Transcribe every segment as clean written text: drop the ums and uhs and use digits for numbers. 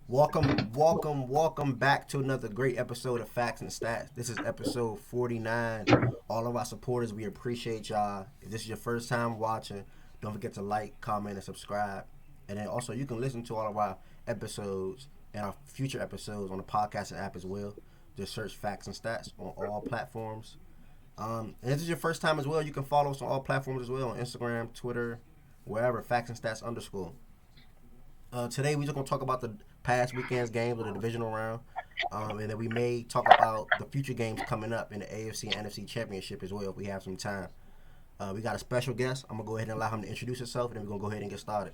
Welcome back to another great episode of Facts and Stats. This is episode 49. All of our supporters, we appreciate y'all. If this is your first time watching, don't forget to like, comment, and subscribe. And then also, you can listen to all of our episodes and our future episodes on the podcasting app as well. Just search Facts and Stats on all platforms. And if this is your first time as well, you can follow us on all platforms as well on Instagram, Twitter, wherever, Facts and Stats underscore. Today we're just gonna talk about the past weekend's games of the divisional round, and then we may talk about the future games coming up in the AFC and NFC Championship as well if we have some time. We got a special guest. I'm gonna go ahead and allow him to introduce himself, and then we're gonna go ahead and get started.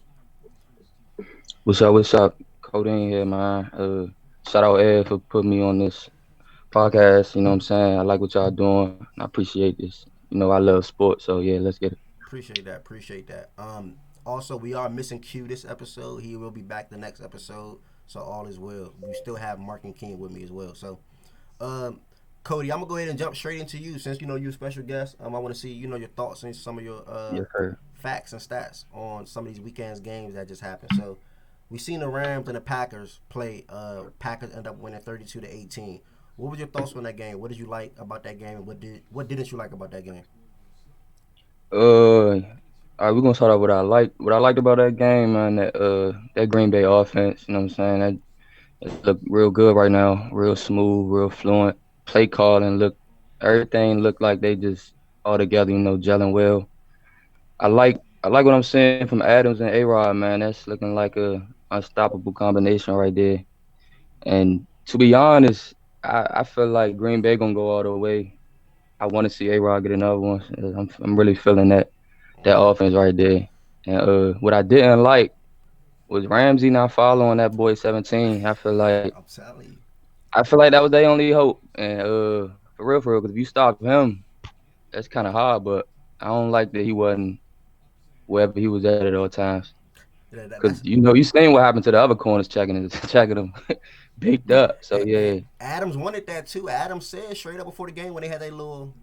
What's up? What's up? Codeine here, man. Shout out Ed for putting me on this podcast. You know what I'm saying? I like what y'all doing. I appreciate this. I love sports, so yeah, let's get it. Appreciate that. Appreciate that. Also, we are missing Q this episode. He will be back the next episode, so all is well. We still have Mark and King with me as well. So, um, Cody, I'm gonna go ahead and jump straight into you since you're a special guest. I want to see your thoughts and some of your Yes, sir. facts and stats on some of these weekends games that just happened. So, we seen the Rams and the Packers play. Packers end up winning 32-18. What was your thoughts on that game? What did you like about that game, and what didn't you like about that game? All right, we're gonna start off with what I like. What I liked about that game, man, that Green Bay offense. You know what I'm saying? That look real good right now. Real smooth, real fluent. Play calling everything looked like they just all together. Gelling well. I like what I'm seeing from Adams and A-Rod, man. That's looking like a unstoppable combination right there. And to be honest, I feel like Green Bay gonna go all the way. I want to see A-Rod get another one. I'm really feeling that Okay, offense right there. And what I didn't like was Ramsey not following that boy 17. I'm telling you. I feel like that was their only hope. And for real, because if you stop him, that's kind of hard. But I don't like that he wasn't wherever he was at all times. Cause That's you seen what happened to the other corners checking him baked yeah. up. So yeah, Adams wanted that too. Adams said straight up before the game when they had their little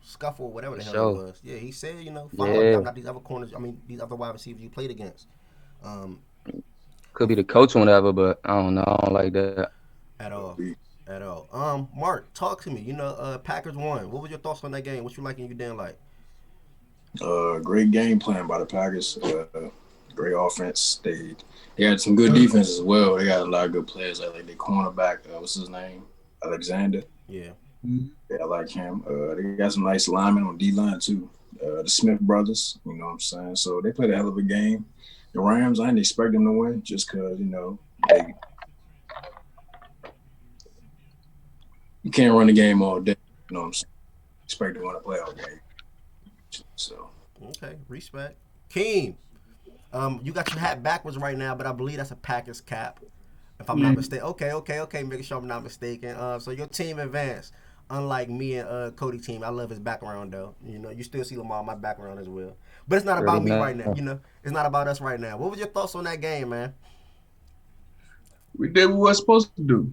scuffle or whatever for the hell it sure. was. Yeah, he said, follow me. Yeah, I'm not these other corners. I mean, these other wide receivers you played against. Um, could be the coach or whatever, but I don't know. I don't like that. at all, at all. Mark, talk to me. Packers won. What was your thoughts on that game? What you like and you didn't like? Great game plan by the Packers. Great offense. They had some good defense as well. They got a lot of good players. I like their cornerback. What's his name? Alexander. Yeah, Yeah, I like him. They got some nice linemen on D line too. The Smith brothers. You know what I'm saying? So they played a hell of a game. The Rams, I didn't expect them to win just because they you can't run the game all day. You know what I'm saying? Expect to win a playoff game. So okay, respect. Keem, you got your hat backwards right now, but I believe that's a Packers cap. If I'm not Mm, mistaken. Okay. Making sure I'm not mistaken. So your team advanced. Unlike me and Cody team, I love his background though. You still see Lamar in my background as well. But it's not about Already me right know. now. It's not about us right now. What was your thoughts on that game, man? we did what we were supposed to do.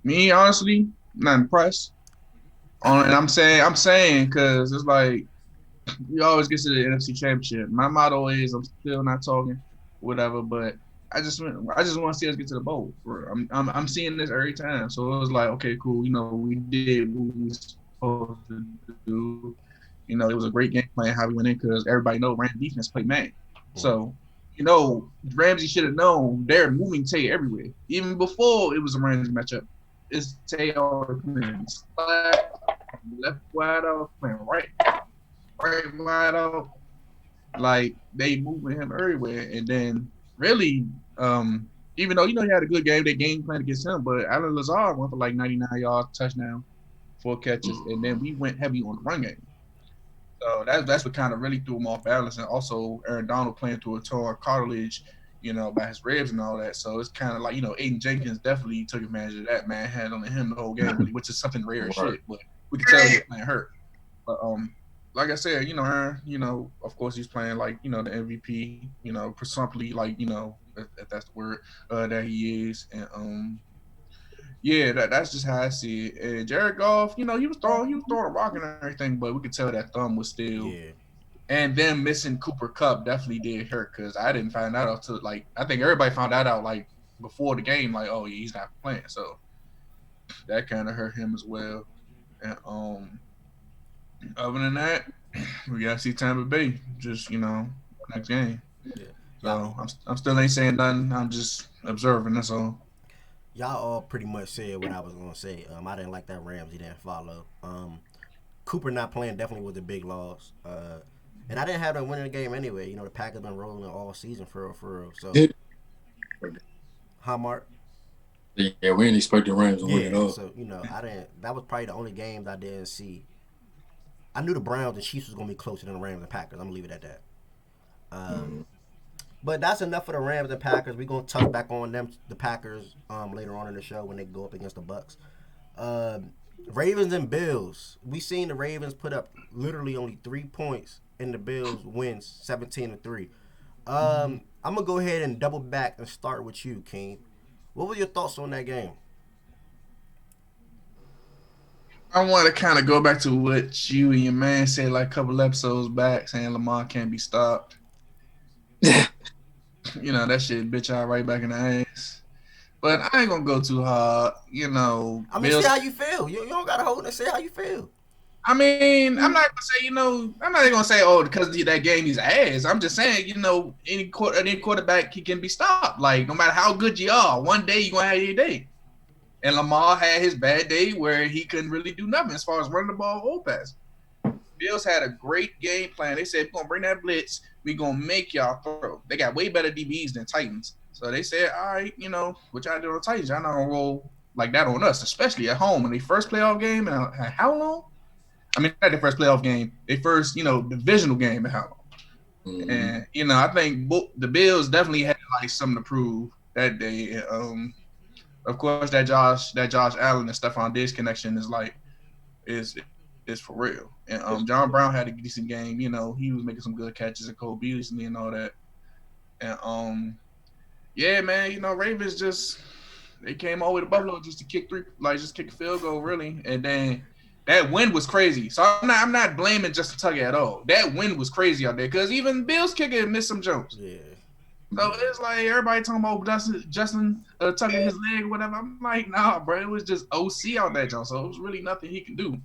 Me, honestly, not impressed. And I'm saying, because it's like we always get to the NFC Championship. My motto is I'm still not talking, whatever. But I just want to see us get to the bowl. I'm seeing this every time. So it was like, okay, cool. We did what we were supposed to do. It was a great game plan how we went in because everybody know Rams defense play man. So Ramsey should have known they're moving Tay everywhere. Even before it was a Rams matchup, it's Tay always playing slap, left wide out, playing right wide out. Like they moving him everywhere. And then really, even though he had a good game, they game plan against him, but Alan Lazard went for like 99 yards, touchdown, 4 catches, and then we went heavy on the run game. So that's what kind of really threw him off balance. And also Aaron Donald playing through a torn cartilage, by his ribs and all that. So it's kind of like, Aiden Jenkins definitely took advantage of that, man, handling him the whole game, really, which is something rare as right. shit. But we could tell he was playing hurt. But like I said, Aaron, of course he's playing like, the MVP, presumptively, like, if that's the word, that he is. And yeah, that's just how I see it. And Jared Goff, he was throwing a rock and everything, but we could tell that thumb was still. Yeah. And them missing Cooper Cup definitely did hurt because I didn't find that out till like I think everybody found that out like before the game, like, oh yeah, he's not playing. So that kind of hurt him as well. And other than that, we gotta see Tampa Bay just next game. Yeah. Y'all, So I'm still ain't saying nothing. I'm just observing. That's all. y'all all pretty much said what I was gonna say. I didn't like that Ramsey didn't follow. Cooper not playing definitely was a big loss. And I didn't have them winning the game anyway. You know, the Packers been rolling all season for real, for real. So, Mark? Yeah, we didn't expect the Rams to win at Yeah. all. So I didn't. That was probably the only games I didn't see. I knew the Browns and Chiefs was gonna be closer than the Rams and Packers. I'm gonna leave it at that. Mm. But that's enough for the Rams and Packers. We're gonna touch back on them, the Packers, later on in the show when they go up against the Bucks. Uh, Ravens and Bills. We seen the Ravens put up literally only 3 points, and the Bills wins 17-3. I'm gonna go ahead and double back and start with you, King. What were your thoughts on that game? I want to kind of go back to what you and your man said like a couple episodes back, saying Lamar can't be stopped. That shit bitch out right back in the ass. But I ain't gonna go too hard. I mean, Bills. say how you feel. You don't gotta hold it. Say how you feel. I mean, I'm not gonna say, I'm not gonna say, oh, because that game he's ass. I'm just saying, any quarterback he can be stopped. Like no matter how good you are, one day you are gonna have your day. And Lamar had his bad day where he couldn't really do nothing as far as running the ball or pass. Bills had a great game plan. They said, we're going to bring that blitz. We're going to make y'all throw. They got way better DBs than Titans. So they said, all right, what y'all do on the Titans, y'all not going to roll like that on us, especially at home in their first playoff game. And how long? I mean, not their first playoff game. Their first, divisional game at how long? Mm-hmm. And, I think the Bills definitely had like something to prove that day. Of course, that Josh Allen and Stephon Diggs connection is for real. And John Brown had a decent game. He was making some good catches at Cole Beasley and all that. And yeah, man, Ravens they came all the way to Buffalo just to kick a field goal, really. And then that wind was crazy. So I'm not blaming Justin Tucker at all. That wind was crazy out there because even Bills kicker missed some jumps. Yeah. So it's like everybody talking about Justin tucking his leg or whatever. I'm like, nah, bro. It was just OC out that jump. So it was really nothing he can do.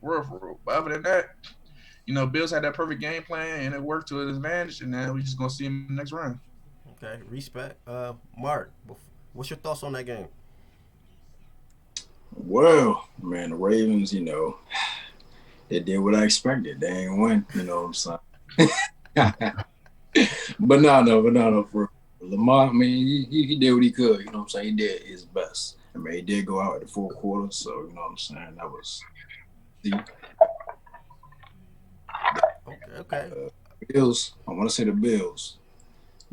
For real. But other than that, Bills had that perfect game plan and it worked to his advantage. And now we just gonna see him in the next round. Okay, respect. Mark, what's your thoughts on that game? Well, man, the Ravens, they did what I expected. They ain't win, what I'm saying? But no, for Lamar, I mean, he did what he could, you know what I'm saying? He did his best. I mean, he did go out at the fourth quarter, so, you know what I'm saying? That was the Okay. Bills, I want to say the Bills,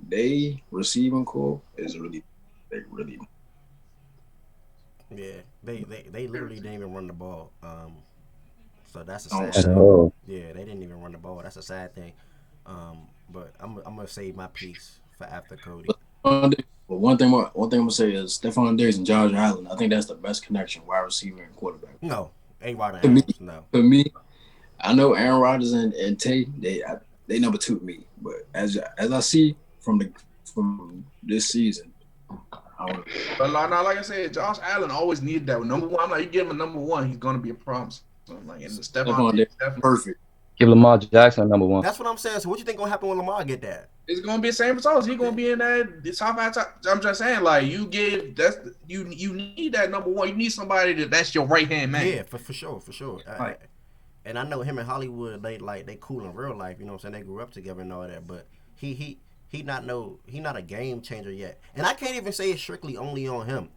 they receiving core is really. Yeah, they literally didn't even run the ball. So that's a sad At thing. all. Yeah, they didn't even run the ball. That's a sad thing. But I'm gonna save my piece for after Cody. But one thing I'm gonna say is Stephon Diggs and Josh Allen. I think that's the best connection, wide receiver and quarterback. No, ain't Rodgers. No. For me, I know Aaron Rodgers and Tay. They number two to me. But as I see from this season, But like I said, Josh Allen always needed that number one. I'm like, you give him a number one, he's gonna be a problem. So I'm like, and the Stephon Diggs definitely perfect. Give Lamar Jackson number one. That's what I'm saying. So what you think gonna happen when Lamar get that? It's gonna be the same results. He's gonna be in that top five. I'm just saying, like you need that number one. You need somebody that's your right hand man. Yeah, for sure. Right. And I know him and Hollywood, they cool in real life. You know what I'm saying? They grew up together and all that. But he not a game changer yet. And I can't even say it's strictly only on him.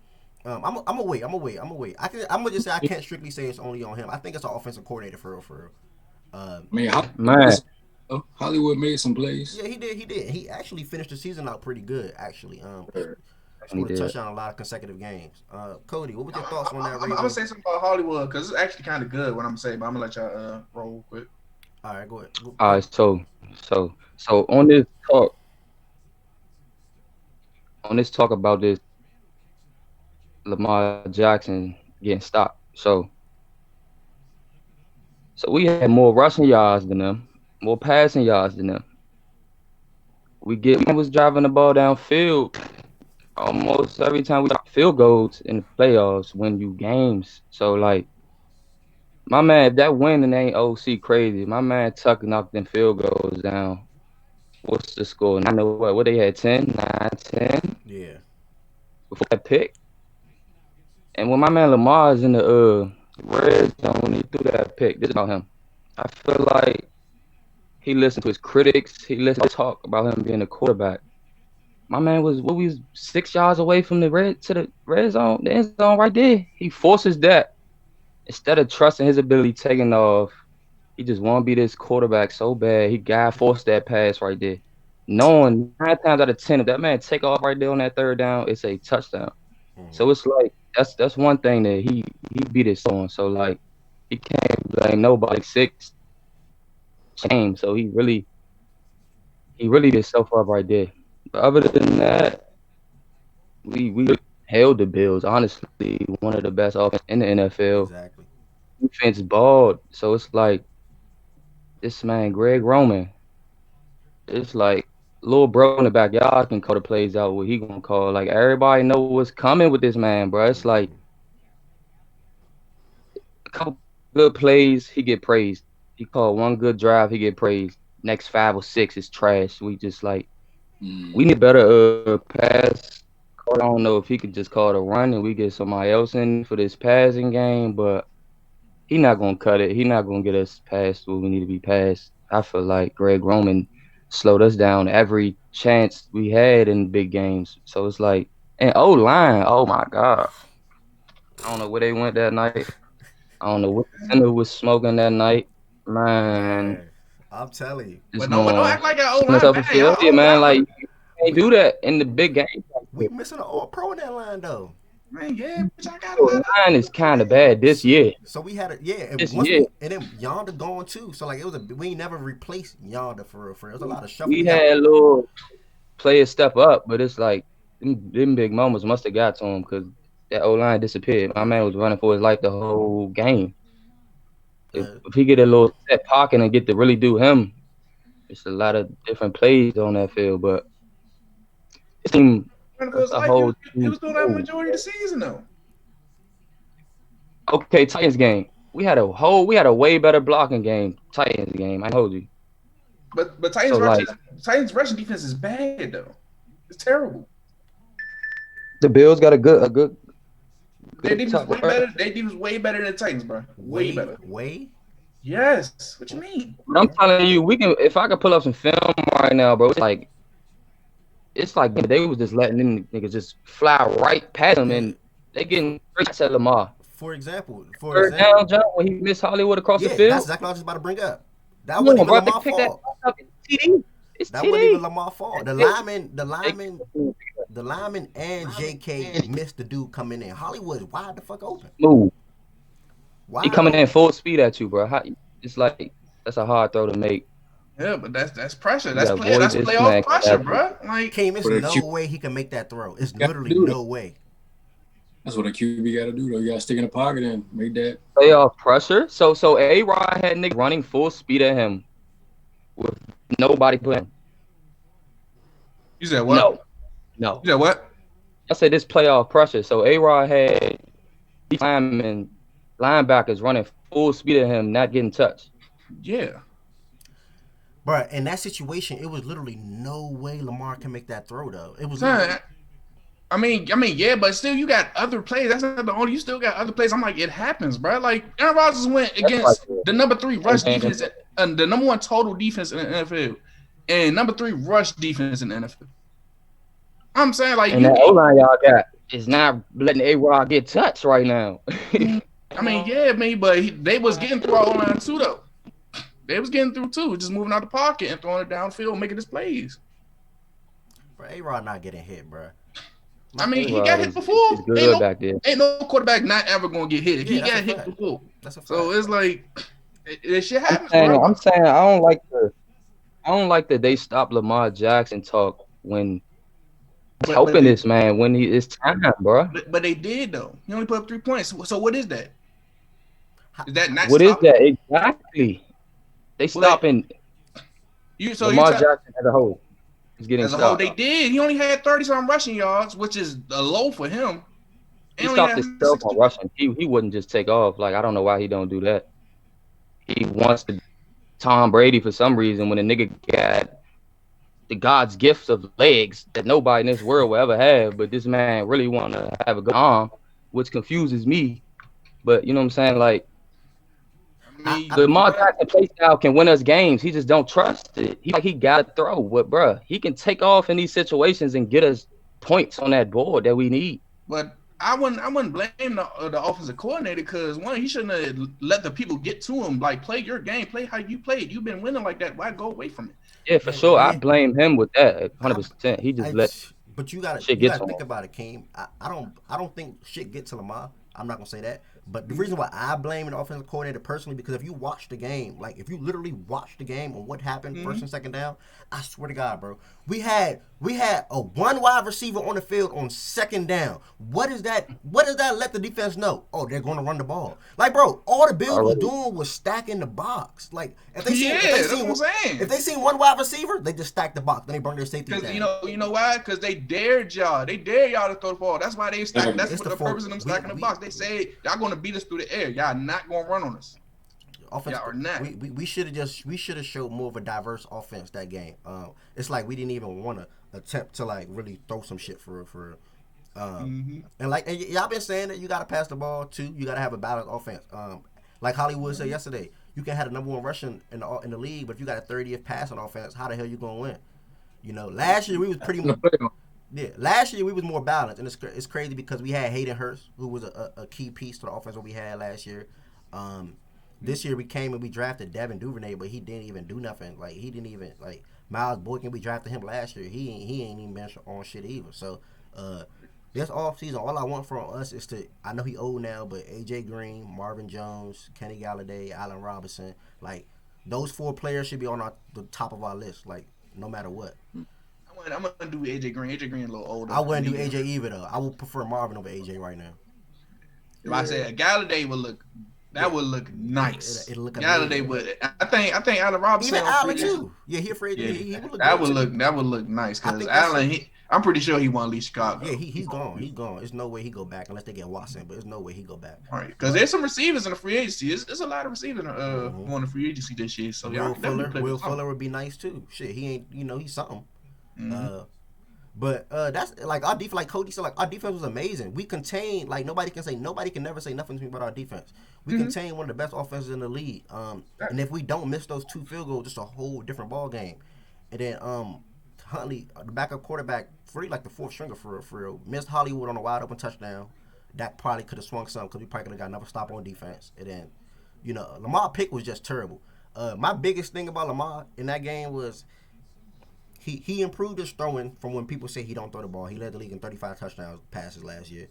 I'm gonna wait. I'm gonna just say I can't strictly say it's only on him. I think it's an offensive coordinator for real. Hollywood made some plays. Yeah, he did. He actually finished the season out pretty good. Actually, scored a did. touchdown a lot of consecutive games. Cody, what was your thoughts on that? I'm gonna say something about Hollywood because it's actually kind of good what I'm saying, but I'm gonna let y'all roll quick. All right, go ahead. All right, so on this talk about this Lamar Jackson getting stopped. So we had more rushing yards than them, more passing yards than them. We was driving the ball downfield almost every time we got field goals in the playoffs win you games. So like my man, if that winning ain't OC crazy, my man Tuck knocked them field goals down. What's the score? I know what they had 10, 9, 10 Yeah. before that pick. And when my man Lamar is in the red zone when he threw that pick, this is about him. I feel like he listened to his critics. He listened to talk about him being a quarterback. My man was 6 yards away from the red zone, the end zone right there. He forces that instead of trusting his ability taking off. He just want to be this quarterback so bad. He got forced that pass right there, knowing 9 times out of 10 if that man take off right there on that third down, it's a touchdown. So it's like that's one thing that he beat his on. So like he can't blame nobody. 6 games, so he really did so far right there. But other than that, we held the Bills. Honestly, one of the best offense in the NFL. Exactly. Defense balled. So it's like this man, Greg Roman. It's like little bro in the back. Y'all can call the plays out what he gonna call. Like everybody know what's coming with this man, bro. It's like a couple good plays, he get praised. He called one good drive, he get praised. Next 5 or 6 is trash. We just like we need better pass. I don't know if he could just call it a run and we get somebody else in for this passing game, but he not gonna cut it. He not gonna get us past what we need to be past. I feel like Greg Roman slowed us down every chance we had in big games. So it's like, and O line, oh my god, I don't know where they went that night. I don't know what the center was smoking that night, man. Man, I'm telling you. Just But don't going act like our to O line myself bad. and feel, yeah, Y'all O man. line, Like you can't do that in the big game. We missing an all pro in that line though. man, yeah, bitch, I got a The lot of. line is kind of bad this year. So we had a and This once year, and then Yonder going too. So like it was we ain't never replaced Yonder for real. It was a lot of shuffle. we We had had little players step up, but it's like them big moments must have got to him because that O line disappeared. My man was running for his life the whole game. uh, If he get a little set pocket and get to really do him, it's a lot of different plays on that field. But it seemed Running for that's his the life, whole he team. was doing that majority of the season though. Okay, Titans game. We had a way better blocking game. Titans game. I told you. But So like Titans rushing defense is bad though. It's terrible. the Bills got a good Their defense top way right. better. Their defense way better than the Titans, bro. Way better. way. Yes. What you mean? But I'm telling you, we can. If I could pull up some film right now, bro, it's like they was just letting them niggas just fly right past them, Yeah. and they getting straight to Lamar. For example, Third down jump when he missed Hollywood across the yeah, that's field. exactly what I was just about to bring up. That Come wasn't on, even bro. They Lamar's picked that fault. up. It's TD. It's That wasn't even TD. Lamar's fault. The lineman and JK missed the dude coming in. Hollywood wide the fuck open. Move. He Wide coming open. in full speed at you, bro. It's like that's a hard throw to make. Yeah, but that's pressure. You That's gotta play. avoid That's this playoff man. pressure, bro. Like Came, it's For the no Q- way he can make that throw. It's Gotta literally do that. no way. That's what a QB got to do, though. You got to stick in the pocket and make that. Playoff pressure. So A-Rod had niggas running full speed at him with nobody playing. you said what? No. You said what? I said this playoff pressure. So A-Rod had these linebackers running full speed at him, not getting touched. Yeah. But in that situation, it was literally no way Lamar can make that throw though. It was Son, literally, I mean, yeah, but still, you got other plays. That's not the only. You still got other plays. I'm like, it happens, bro. Like Aaron Rodgers went against the number 3 rush defense, and the number 1 total defense in the NFL, and number 3 rush defense in the NFL. I'm saying, like, And that O-line y'all got is not letting A-Rod get touched right now. but they was getting through our line too, though. They was getting through too, just moving out the pocket and throwing it downfield, making his plays. bro, A-Rod not getting hit, bro. I mean, he A-Rod got hit is before. good back there. Ain't no quarterback not ever gonna get hit. If Yeah, he that's got a hit fact. before, That's a fact. so it's like it shit happens, bro. I'm saying I don't like that they stop Lamar Jackson talk when helping this man when it's time, bro. But they did though. He only put up 3 points. So what is that? Is that not? What is stopping? that exactly? They stopping You Lamar Jackson as a whole. He's getting As a whole, stopped. they did. He only had 30-something rushing yards, which is a low for him. He only stopped had himself on 162. rushing. He wouldn't just take off. Like, I don't know why he don't do that. He wants to Tom Brady for some reason when a nigga got the God's gift of legs that nobody in this world will ever have, but this man really want to have a good arm, which confuses me. But you know what I'm saying? Like, I I, mean, I Lamar but Jackson play style can win us games. He just don't trust it. He gotta throw. But bruh, he can take off in these situations and get us points on that board that we need. but I wouldn't blame the offensive coordinator because one, he shouldn't have let the people get to him. Like, play your game, play how you played. You've been winning like that. Why go away from it? Yeah, for man, sure. I yeah, blame him with that I, 100%. He just I, let but shit you get gotta to him. think about it, Keem. I don't think shit get to Lamar. I'm not gonna say that. But the reason why I blame an offensive coordinator personally, because if you watch the game, like if you literally watch the game on what happened first and second down, I swear to God, bro, we had a one wide receiver on the field on second down. What is that? What does that let the defense know? Oh, they're going to run the ball. Like, bro, all the Bills was Already. doing was stacking the box. Like, Yeah, that's what I'm if saying. they seen one wide receiver, they just stack the box. Then they bring their safety Because down. you know why? Because they dared y'all. They dared y'all to throw the ball. That's why they stack. That's It's what the the four. purpose of them stacking the box. They say y'all going to beat us through the air. Y'all not going to run on us. Offense. Y'all are not. We should have showed more of a diverse offense that game. It's like we didn't even want to attempt to like really throw some shit for. And y'all been saying that you got to pass the ball too. You got to have a balanced offense. Like Hollywood said yesterday, you can have the number one rushing in the league, but if you got a 30th passing offense, how the hell you gonna win? You know, last year we was pretty much. Yeah, last year we was more balanced, and it's crazy because we had Hayden Hurst, who was a key piece to the offense that we had last year. This year we came and we drafted Devin Duvernay, but he didn't even do nothing. Like he didn't even like Miles Boykin. We drafted him last year. He ain't even been on shit either. So this off season, all I want from us is to. I know he old now, but AJ Green, Marvin Jones, Kenny Galladay, Allen Robinson, like those four players should be on the top of our list. Like no matter what. I'm gonna do AJ Green. AJ Green a little older. I wouldn't do AJ either though. I would prefer Marvin over AJ right now. If I said Galladay would look, that would look nice. It'll look Galladay amazing. would. I think Allen Robinson Even on Allen free too. Yeah, he afraid. Yeah, He would look that good would too. look nice I because think that's Allen. I'm pretty sure he won't leave Chicago. Yeah, he's gone. He's gone. There's no way he go back unless they get Watson. But there's no way he go back. All right, because there's some receivers in the free agency. There's a lot of receivers going to free agency this year. So y'all can definitely play Will with something. Fuller would be nice too. Shit, he ain't. You know, he's something. Mhm. But that's like our defense. Like Cody said, like our defense was amazing. We contained. Like nobody can never say nothing to me about our defense. We contained one of the best offenses in the league. And if we don't miss those two field goals, it's a whole different ball game. And then Huntley, the backup quarterback, free like the fourth stringer for real, missed Hollywood on a wide open touchdown. That probably could have swung some because we probably could have got another stop on defense. And then, you know, Lamar pick was just terrible. My biggest thing about Lamar in that game was he improved his throwing from when people say he don't throw the ball. He led the league in 35 touchdowns passes last year.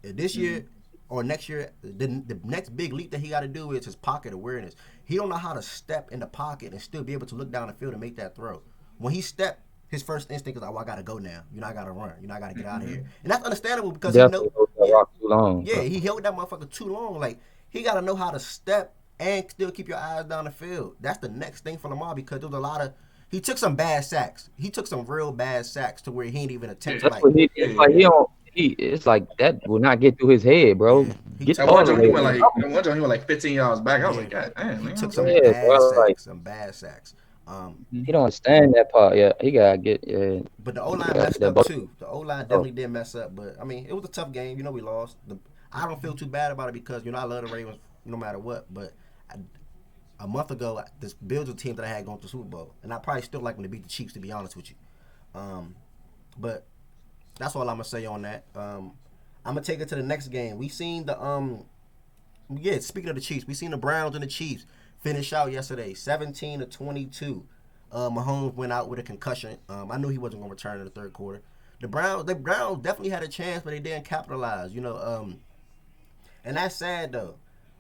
This year or next year, the next big leap that he got to do is his pocket awareness. He don't know how to step in the pocket and still be able to look down the field and make that throw. When he stepped, his first instinct is like, "Oh, I gotta go now. You know, I gotta run. You know, I gotta get out of here." And that's understandable because Definitely hold that rock too long. yeah, he held that motherfucker too long. Like he gotta know how to step and still keep your eyes down the field. That's the next thing for Lamar because there was a lot of. He took some bad sacks. He took some real bad sacks to where he ain't even attempt to That's like. what it's like he don't. It's like that will not get through his head, bro. Yeah, he Get took- At all one the time he way. went like 15 yards back. I was Yeah. like, God damn, He man. took some Yeah, bad bro, sacks. like- Some bad sacks. He don't understand that part. Yeah, he gotta get. Yeah, But the O line Yeah, messed that up ball- too. The O line definitely did mess up. But I mean, it was a tough game. You know, we lost. I don't feel too bad about it because you know I love the Ravens no matter what. But a month ago, this Bills a team that I had going to the Super Bowl, and I probably still like them to beat the Chiefs. To be honest with you, but that's all I'm gonna say on that. I'm gonna take it to the next game. We seen the Speaking of the Chiefs, we seen the Browns and the Chiefs finish out yesterday, 17-22. Mahomes went out with a concussion. I knew he wasn't gonna return in the third quarter. The Browns definitely had a chance, but they didn't capitalize. You know, and that's sad though.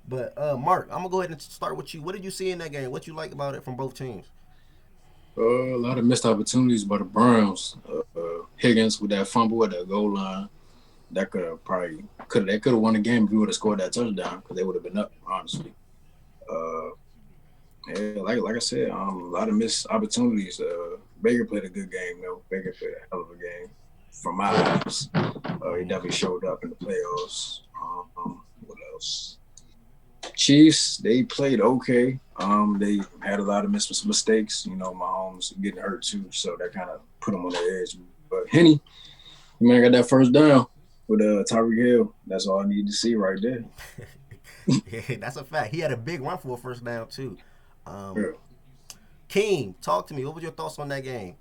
But Mark, I'm gonna go ahead and start with you. What did you see in that game? What you like about it from both teams? A lot of missed opportunities by the Browns. Higgins with that fumble at the goal line. That could have won the game if we would have scored that touchdown because they would have been up, honestly. Yeah, like I said, a lot of missed opportunities. Baker played a good game though. Baker played a hell of a game from my eyes. He definitely showed up in the playoffs. What else? Chiefs, they played okay. They had a lot of mistakes. You know, Mahomes getting hurt too, so that kind of put them on the edge. But Henny, man, got that first down with Tyreek Hill. That's all I need to see right there. Yeah, that's a fact. He had a big run for a first down too. Yeah. King, talk to me. What was your thoughts on that game?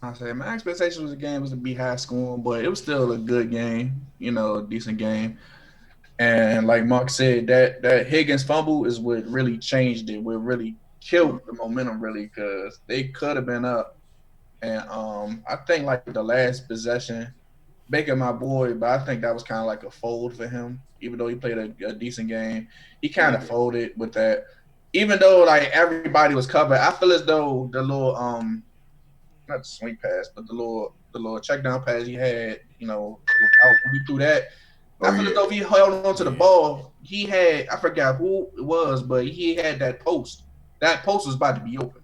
I said my expectation was the game was to be high scoring, but it was still a good game. You know, a decent game. And like Mark said, that Higgins fumble is what really changed it. What really killed the momentum, really, because they could have been up. And I think like the last possession, Baker, my boy, but I think that was kind of like a fold for him. Even though he played a decent game, he kind of folded with that. Even though like everybody was covered, I feel as though the little not the swing pass, but the little check down pass he had, you know, when he threw that. I feel as though if he held on to the ball, he had, I forgot who it was, but he had that post. That post was about to be open.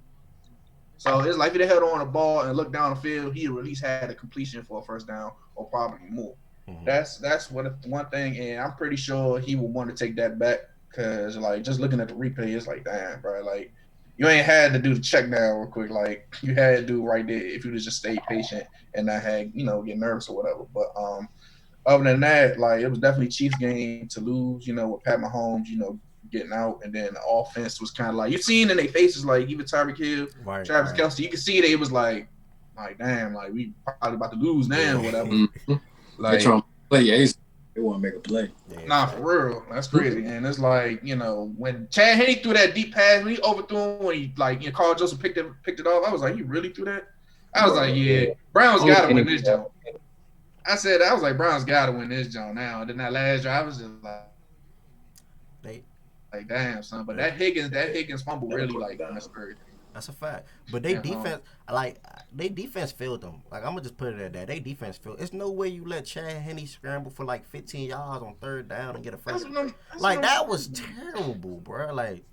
So it's like if he held on the ball and looked down the field, he at least had a completion for a first down or probably more. Mm-hmm. That's one thing, and I'm pretty sure he would want to take that back because like just looking at the replay, it's like damn, bro, like you ain't had to do the check down real quick, like you had to do right there if you just stayed patient and not had get nervous or whatever. But other than that, like it was definitely Chiefs game to lose, with Pat Mahomes, getting out, and then the offense was kind of like you seen in their faces, like even Tyreek Hill, Travis Kelce, you could see they was like damn, like we probably about to lose now or whatever. Mm-hmm. Like they trying to play ace, they want to make a play. Nah, for real, that's crazy. And it's like when Chad Henne threw that deep pass, when he overthrew him, when he Carl Joseph picked it off, I was like, he really threw that? I was like, yeah, Browns got to win this jump. I said, I was like, Browns got to win this jump now. And then that last drive, I was just like, damn, son. But that Higgins fumble really that's crazy. That's a fact. But they defense failed them. Like I'm gonna just put it at that. They defense failed. It's no way you let Chad Henne scramble for like 15 yards on third down and get a first. That was terrible, bro. Like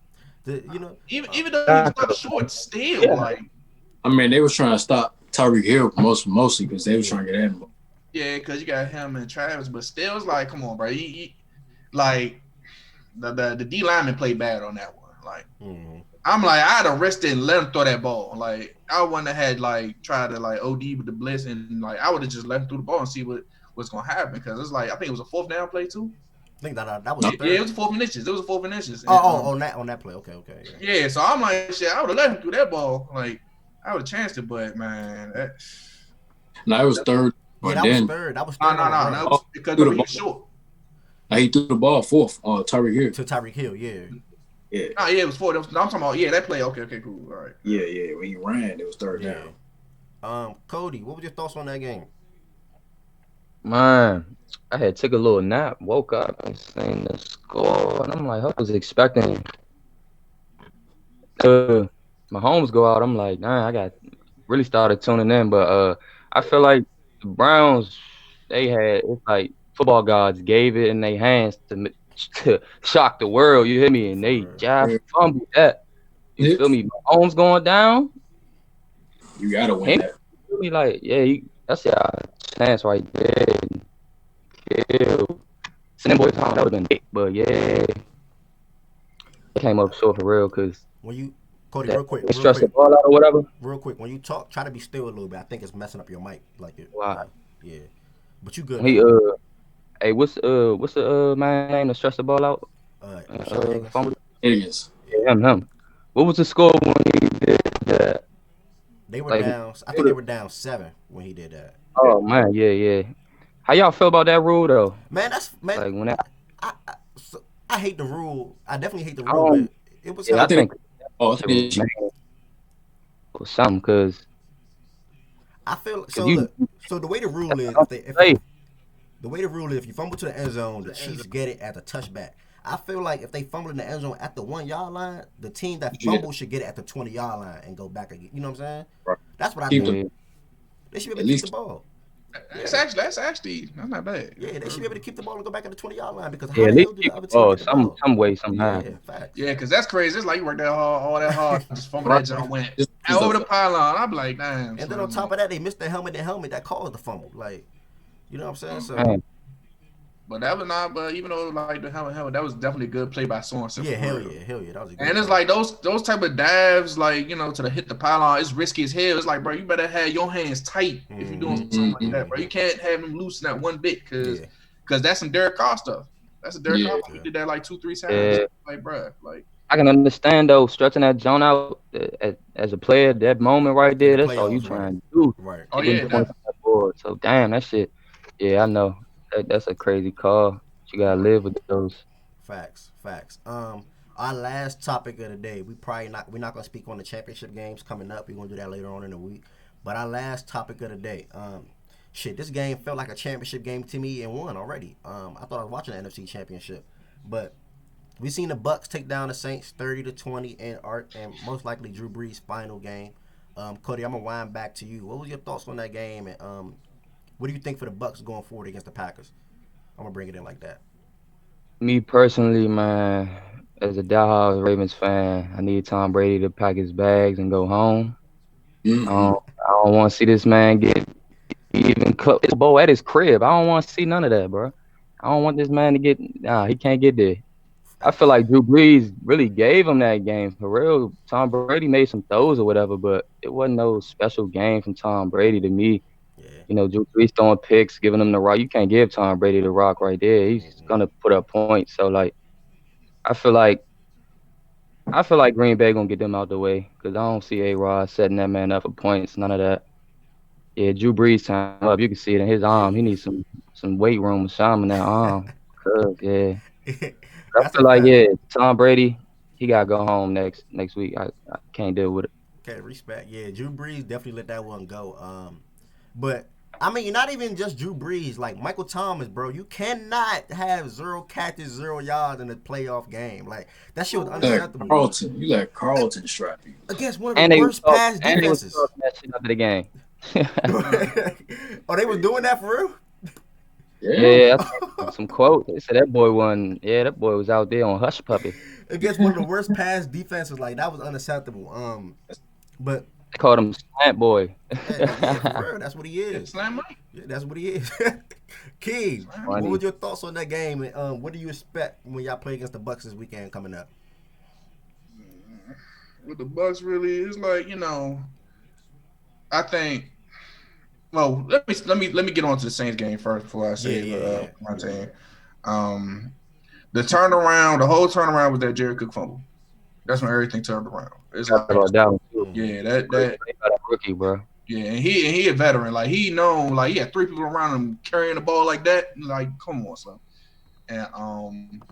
even though he stopped short, still I mean, they was trying to stop Tyreek Hill mostly because they was trying to get him. Yeah, because you got him and Travis, but still, it's like, come on, bro. Like the D lineman played bad on that one. Like, I'm like, I'd have risked it and let him throw that ball. Like, I wouldn't have had tried to OD with the blitz, and I would have just let him through the ball and see what's gonna happen. Because it's like I think it was a fourth down play too. I think that was it was 4th and inches. It was 4th and inches. On that play. Okay. Yeah, so I'm like, shit, I would have let him through that ball. Like, I would have chanced it, but man, No, it was third. Yeah, that was third. That was third. No, because he was short. He threw the ball fourth on Tyreek Hill. To Tyreek Hill, yeah. Yeah. Oh, yeah, it was fourth. I'm talking about, that play. Okay, cool. All right. Yeah. When he ran, it was third down. Cody, what was your thoughts on that game? Man, I had took a little nap, woke up and seen the score, and I'm like, I was expecting Mahomes go out. I'm like, nah, I got really started tuning in, but I feel like the Browns, it's like football gods gave it in their hands to shock the world. You hear me? And they just fumbled that. You feel me? Mahomes going down. You gotta win that. You feel me? That's your chance right there. Send them boys home. That would have been big, but it came up short for real because when you. Cody, real quick. Stress the ball out or whatever. Real quick, when you talk, try to be still a little bit. I think it's messing up your mic. Wow. Yeah, but you good. Hey, what's the man name that stressed the ball out? Higgins. Yeah, him. What was the score when he did that? They were down. I think they were down 7 when he did that. Oh man, yeah. How y'all feel about that rule though? Man, like when that. I hate the rule. I definitely hate the rule. But it was. I think. Or something, because I feel so. So the way the rule is, if you fumble to the end zone, the Chiefs get it at the touchback. I feel like if they fumble in the end zone at the 1-yard line, the team that fumbled should get it at the 20-yard line and go back again. You know what I'm saying? Right. That's what I think. They should be able to keep the ball. That's actually not bad. Yeah, they should be able to keep the ball and go back at the 20-yard line because how the hell do the other team some way somehow. Yeah, facts. Yeah, because that's crazy. It's like you worked that hard, all that hard, just fumble that jump went. over the pylon. I'm like, damn. And then on top of that, they missed the helmet. The helmet that caused the fumble. Like, you know what I'm saying? So. Man. But that was not. But even though like the helmet, that was definitely a good play by Sorensen. Yeah, hell yeah. That was a good and it's play. like those type of dives, like to hit the pylon, it's risky as hell. It's like, bro, you better have your hands tight if you're doing something like that, bro. You can't have them loose that one bit because that's some Derek Carr stuff. That's a Derek Carr. He did that like 2-3 times. Yeah. Like, bro, like. I can understand though, stretching that zone out as a player, that moment right there, that's all you trying to do. Right. Oh yeah. So damn, that shit. Yeah, I know. That's a crazy call. You gotta live with those. Facts. Our last topic of the day, we're not gonna speak on the championship games coming up. We're gonna do that later on in the week. But our last topic of the day, this game felt like a championship game to me and won already. I thought I was watching the NFC Championship, but we seen the Bucks take down the Saints 30-20 and most likely Drew Brees' final game. Cody, I'm gonna wind back to you. What was your thoughts on that game, and what do you think for the Bucks going forward against the Packers? I'm gonna bring it in like that. Me personally, man, as a diehard Ravens fan, I need Tom Brady to pack his bags and go home. I don't want to see this man get even close. It's a bow at his crib. I don't want to see none of that, bro. I don't want this man to get. Nah, he can't get there. I feel like Drew Brees really gave him that game for real. Tom Brady made some throws or whatever, but it wasn't no special game from Tom Brady to me. Yeah. Drew Brees throwing picks, giving him the rock. You can't give Tom Brady the rock right there. He's gonna put up points. So like, I feel like Green Bay gonna get them out the way because I don't see A-Rod setting that man up for points. None of that. Yeah, Drew Brees time up. You can see it in his arm. He needs some weight room or something in that arm. Yeah. I feel like Tom Brady, he gotta go home next week. I can't deal with it. Okay, respect. Yeah, Drew Brees definitely let that one go. But I mean, not even just Drew Brees. Like Michael Thomas, bro, you cannot have 0 catches, 0 yards in a playoff game. Like that shit was unacceptable. You let Carlton strap you against one of the worst pass defenses. And that shit after the game. Oh, they was doing that for real? Yeah, some quote. They said that boy was out there on hush puppy. Against one of the worst pass defenses, like that was unacceptable. But they called him Slant Boy. Yeah, for real, that's what he is. Slant Mike. Yeah, that's what he is. Key, what was your thoughts on that game? And what do you expect when y'all play against the Bucks this weekend coming up? With the Bucks, really, it's like I think. Well, let me get on to the Saints game first before I say my team. The whole turnaround was that Jared Cook fumble. That's when everything turned around. It's like that rookie, bro. Yeah, and he a veteran. Like he known, like he had 3 people around him carrying the ball like that. Like, come on, son. And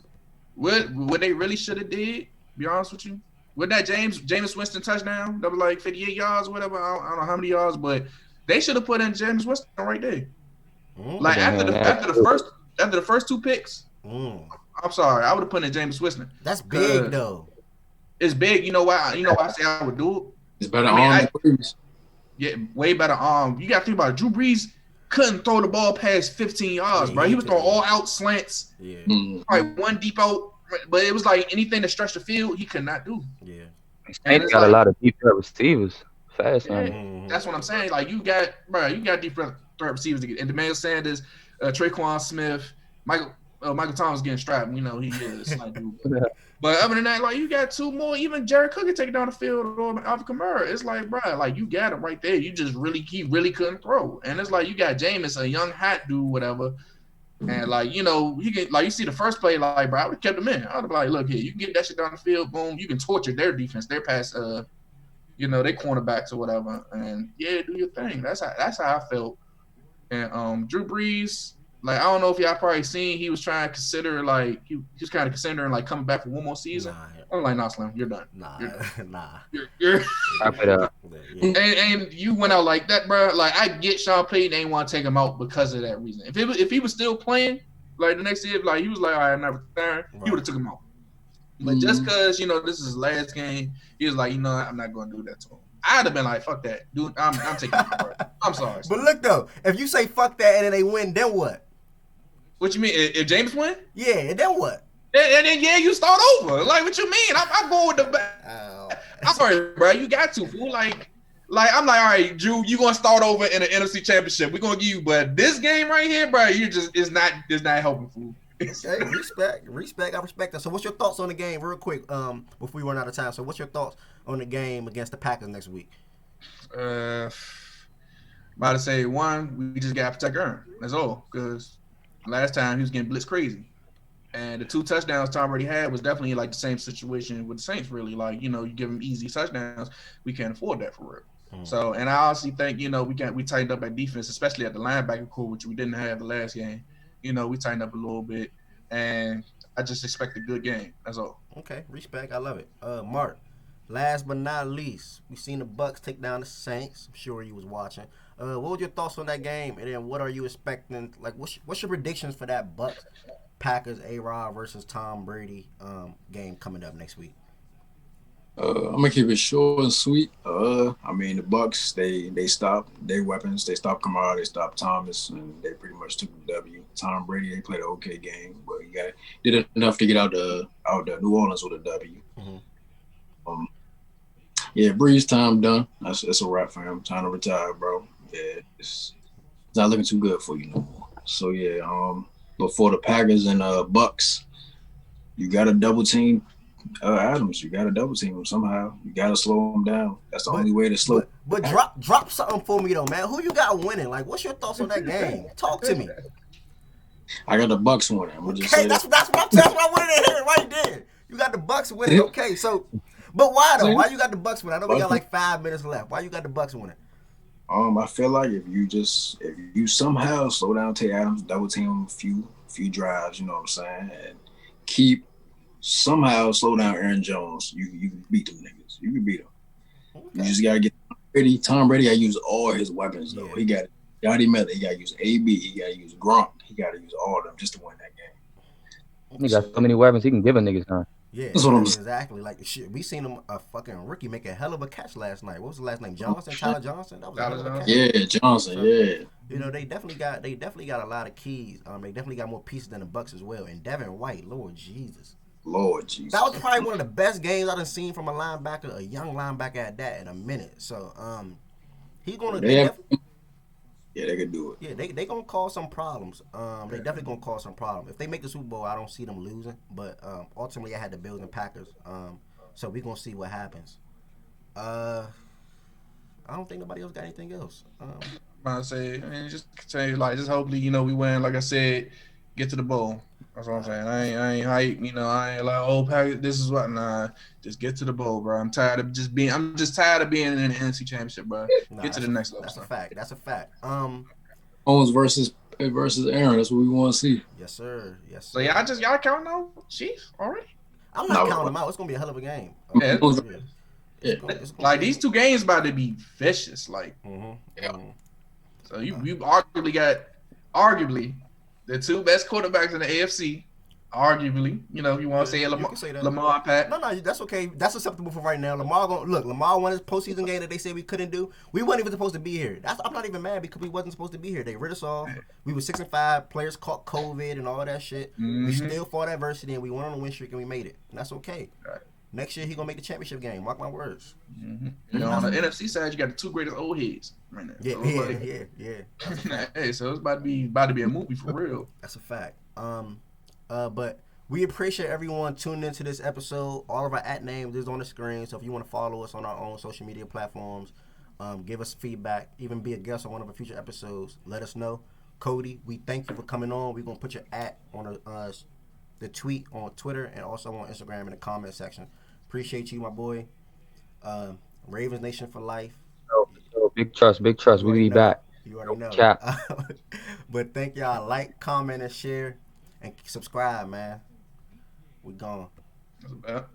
what they really should have did, be honest with you, with that Jameis Winston touchdown, that was like 58 yards or whatever. I don't know how many yards, but they should have put in Jameis Winston right there. Like after the first 2 picks. I'm sorry, I would have put in Jameis Winston. That's big though. It's big. You know why? You know why I say I would do it? It's better arm. Yeah, way better arm. You got to think about it. Drew Brees couldn't throw the ball past 15 yards, bro. He was throwing all out slants. Yeah. Like one deep out, but it was like anything to stretch the field, he could not do. Yeah. And got a lot of deep threat receivers. Fast, man. That's what I'm saying. Like you got deep threat receivers to get. And Emmanuel Sanders, Traquan Smith, Michael Thomas getting strapped. We know he is. Like, but other than that, like you got 2 more. Even Jared Cook can take it down the field or Alvin Kamara. It's like, bro, like you got it right there. You just he really couldn't throw. And it's like you got Jameis, a young hot dude, whatever. And like he can, like you see the first play, like bro, I would have kept him in. I would have like, look here, you can get that shit down the field, boom. You can torture their defense, their pass, their cornerbacks or whatever. And yeah, do your thing. That's how I felt. And Drew Brees. Like, I don't know if y'all probably seen he was trying to consider, like, he was kind of considering, like, coming back for one more season. I'm like, nah, Slim, you're done. You're wrap it up. And you went out like that, bro. Like, I get Sean Payton ain't want to take him out because of that reason. If he was still playing, like, the next year, like, he was like, all right, I'm not retiring, he would have took him out. But just because, this is his last game, he was like, I'm not going to do that to him. I'd have been like, fuck that. Dude, I'm taking it, bro. I'm sorry. But look, though, if you say fuck that and then they win, then what? What you mean? If James win? Yeah, and then what? And then you start over. Like, what you mean? I'm going with the start, bro. You got to, fool. Like I'm like, all right, Drew, you gonna start over in the NFC Championship. We're gonna give you, but this game right here, bro, you just it's not helping, fool. Okay, respect. I respect that. So, what's your thoughts on the game, real quick? Before we run out of time. So, what's your thoughts on the game against the Packers next week? About to say one, we just gotta protect Aaron. That's all. Because last time he was getting blitz crazy. And the 2 touchdowns Tom Brady had was definitely like the same situation with the Saints, really. Like, you give him easy touchdowns. We can't afford that for real. So, and I honestly think, we tightened up at defense, especially at the linebacker core, which we didn't have the last game. We tightened up a little bit. And I just expect a good game. That's all. Okay, respect. I love it. Mark, last but not least, we seen the Bucks take down the Saints. I'm sure you was watching. What were your thoughts on that game? And then what are you expecting? Like, what's your predictions for that Bucks Packers A-Rod versus Tom Brady game coming up next week? I'm gonna keep it short and sweet. I mean, the Bucks they stopped their weapons. They stopped Kamara. They stopped Thomas, and they pretty much took the W. Tom Brady, they played an okay game, but he did enough to get out the New Orleans with a W. Mm-hmm. Yeah, Brees time done. That's a wrap for him. Time to retire, bro. Yeah, it's not looking too good for you no more. So yeah, but for the Packers and Bucks, you got to double team Adams. You got to double team him somehow. You got to slow him down. That's the only way to slow. But drop something for me though, man. Who you got winning? Like, what's your thoughts on that game? Talk to me. I got the Bucks winning. I'm just saying. That's what I wanted to hear right there. You got the Bucks winning. Okay, so, but why though? Why you got the Bucks winning? I know we got like 5 minutes left. Why you got the Bucks winning? I feel like if you somehow slow down Tay Adams, double team him a few drives, you know what I'm saying, and somehow slow down Aaron Jones, you can beat them niggas. You can beat them. Okay. You just gotta get Brady. Tom Brady gotta use all his weapons though. Yeah. He got Dottie Miller. He gotta use AB. He gotta use Gronk. He gotta use all of them just to win that game. He got so many weapons he can give a nigga time. Yeah, that's what I'm saying. Exactly. Like shit, we seen him a fucking rookie make a hell of a catch last night. What was the last name? Johnson, Tyler Johnson. That was a hell of a catch. Yeah, Johnson. So, yeah. They definitely got a lot of keys. They definitely got more pieces than the Bucks as well. And Devin White, Lord Jesus. That was probably one of the best games I've seen from a linebacker, a young linebacker at that, in a minute. So, he's gonna. Yeah, they could do it. Yeah, they gonna cause some problems. They definitely gonna cause some problems. If they make the Super Bowl, I don't see them losing. But ultimately, I had the Bills and Packers. So we gonna see what happens. I don't think nobody else got anything else. I say, just hopefully, we win. Like I said, get to the bowl. That's what I'm saying. I ain't hype. I ain't like, Packers. This is what. Nah, just get to the bowl, bro. I'm tired of being in the NFC Championship, bro. Get to the next level. That's a fact. Owens versus Aaron. That's what we want to see. Yes, sir. So y'all counting out Chiefs already? I'm not counting them out. It's gonna be a hell of a game. Yeah. It's gonna like these 2 games about to be vicious. Like, So you arguably the 2 best quarterbacks in the AFC. Arguably, you want to say Lamar and Pat. No, that's okay. That's acceptable for right now. Lamar won his postseason game that they said we couldn't do. We weren't even supposed to be here. I'm not even mad because we wasn't supposed to be here. They rid us off. We were 6-5. Players caught COVID and all that shit. Mm-hmm. We still fought adversity and we went on a win streak and we made it. And that's okay. Right. Next year he gonna make the championship game. Mark my words. Mm-hmm. On the NFC side, you got the 2 greatest old heads right now. Yeah. Hey, so it's about to be a movie for real. That's a fact. But we appreciate everyone tuning into this episode. All of our @names is on the screen. So if you want to follow us on our own social media platforms, give us feedback, even be a guest on one of our future episodes, let us know. Cody, we thank you for coming on. We're going to put your on the tweet on Twitter and also on Instagram in the comment section. Appreciate you, my boy. Ravens Nation for life. Big trust. We'll be back. You already know. Cap. But thank y'all. Like, comment, and share. And subscribe, man. We gone. That's about.